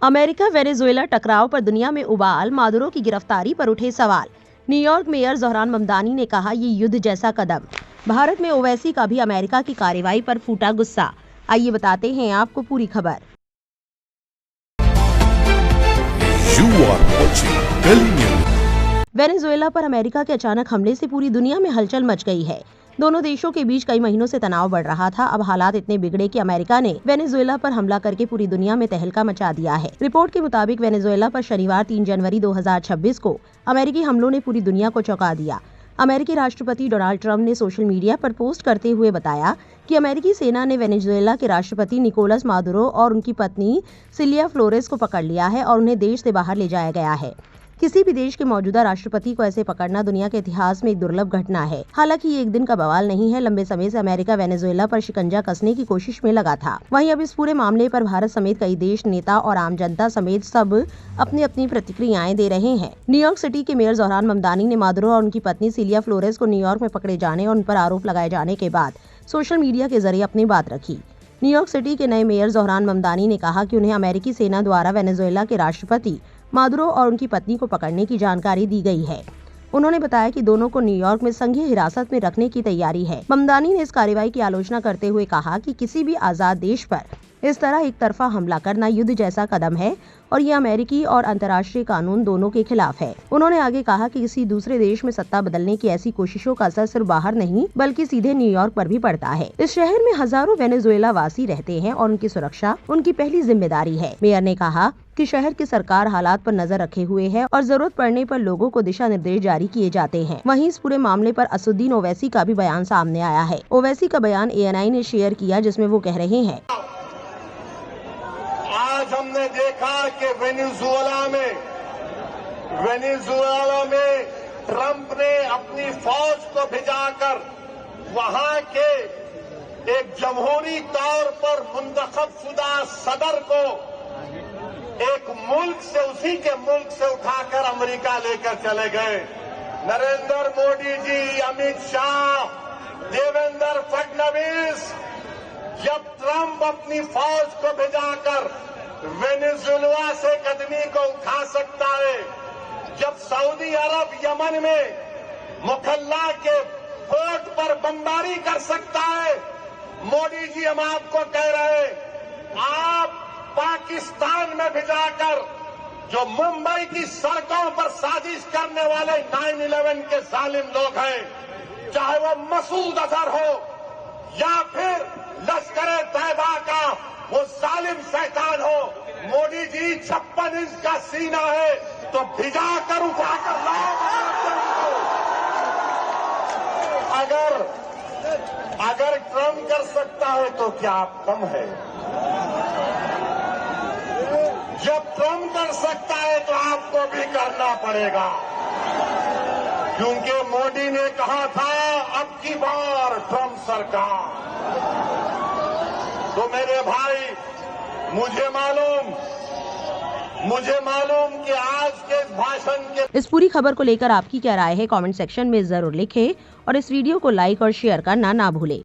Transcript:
America Venezuela टकराव पर दुनिया में उबाल, मादुरो की गिरफ्तारी पर उठे सवाल। न्यूयॉर्क मेयर ज़ोहरान ममदानी ने कहा, ये युद्ध जैसा कदम। भारत में ओवैसी का भी अमेरिका की कार्रवाई पर फूटा गुस्सा। आइए बताते हैं आपको पूरी खबर। वेनेजुएला पर अमेरिका के अचानक हमले से पूरी दुनिया में हलचल मच गई है। दोनों देशों के बीच कई महीनों से तनाव बढ़ रहा था। अब हालात इतने बिगड़े कि अमेरिका ने वेनेजुएला पर हमला करके पूरी दुनिया में तहलका मचा दिया है। रिपोर्ट के मुताबिक वेनेजुएला पर शनिवार 3 जनवरी 2026 को अमेरिकी हमलों ने पूरी दुनिया को चौंका दिया। अमेरिकी राष्ट्रपति डोनाल्ड ट्रंप ने सोशल मीडिया पर पोस्ट करते हुए बताया कि अमेरिकी सेना ने वेनेजुएला के राष्ट्रपति निकोलस मादुरो और उनकी पत्नी सिलिया फ्लोरेस को पकड़ लिया है और उन्हें देश से बाहर ले जाया गया है। किसी भी देश के मौजूदा राष्ट्रपति को ऐसे पकड़ना दुनिया के इतिहास में एक दुर्लभ घटना है। हालांकि ये एक दिन का बवाल नहीं है। लंबे समय से अमेरिका वेनेजुएला पर शिकंजा कसने की कोशिश में लगा था। वहीं अब इस पूरे मामले पर भारत समेत कई देश, नेता और आम जनता समेत सब अपनी अपनी प्रतिक्रियाएं दे रहे हैं। न्यूयॉर्क सिटी के मेयर ज़ोहरान ममदानी ने मादुरो और उनकी पत्नी सिलिया फ्लोरेस को न्यूयॉर्क में पकड़े जाने और उन पर आरोप लगाए जाने के बाद सोशल मीडिया के जरिए अपनी बात रखी। न्यूयॉर्क सिटी के नए मेयर ज़ोहरान ममदानी ने कहा कि उन्हें अमेरिकी सेना द्वारा वेनेजुएला के राष्ट्रपति मादुरो और उनकी पत्नी को पकड़ने की जानकारी दी गई है। उन्होंने बताया कि दोनों को न्यूयॉर्क में संघीय हिरासत में रखने की तैयारी है। ममदानी ने इस कार्रवाई की आलोचना करते हुए कहा कि किसी भी आजाद देश पर इस तरह एक तरफा हमला करना युद्ध जैसा कदम है और ये अमेरिकी और अंतर्राष्ट्रीय कानून दोनों के खिलाफ है। उन्होंने आगे कहा कि किसी दूसरे देश में सत्ता बदलने की ऐसी कोशिशों का असर सिर्फ बाहर नहीं बल्कि सीधे न्यूयॉर्क पर भी पड़ता है। इस शहर में हजारों वेनेजुएला वासी रहते हैं और उनकी सुरक्षा उनकी पहली जिम्मेदारी है। मेयर ने कहा कि शहर की सरकार हालात पर नजर रखे हुए है और जरूरत पड़ने पर लोगों को दिशा निर्देश जारी किए जाते हैं। वहीं इस पूरे मामले पर असुद्दीन ओवैसी का भी बयान सामने आया है। ओवैसी का बयान ANI ने शेयर किया, जिसमें वो कह रहे हैं, आज हमने देखा कि वेनेजुएला में ट्रंप ने अपनी फौज को भिजाकर वहां के एक जमहूरी तौर पर मुंतखब शुदा सदर को एक मुल्क से, उसी के मुल्क से उठाकर अमेरिका लेकर चले गए। नरेंद्र मोदी जी, अमित शाह, देवेंद्र फडणवीस, जब ट्रंप अपनी फौज को भिजाकर वेनेजुएला से कदमी को उठा सकता है, जब सऊदी अरब यमन में मुखल्ला के पोर्ट पर बमबारी कर सकता है, मोदी जी हम आपको कह रहे हैं, आप पाकिस्तान में भिजाकर जो मुंबई की सड़कों पर साजिश करने वाले 9/11 के जालिम लोग हैं, चाहे वो मसूद अजहर हो या फिर लश्कर-ए-तैयबा का वो जालिम शैतान हो, मोदी जी 56 इंच का सीना है तो भिजाकर उठाकर लाओ। अगर ट्रंप कर सकता है तो क्या आप कम है? जब ट्रंप कर सकता है तो आपको भी करना पड़ेगा, क्योंकि मोदी ने कहा था अब की बार ट्रंप सरकार। तो मेरे भाई, मुझे मालूम कि आज के भाषण के इस पूरी खबर को लेकर आपकी क्या राय है, कमेंट सेक्शन में जरूर लिखें और इस वीडियो को लाइक और शेयर करना ना भूलें।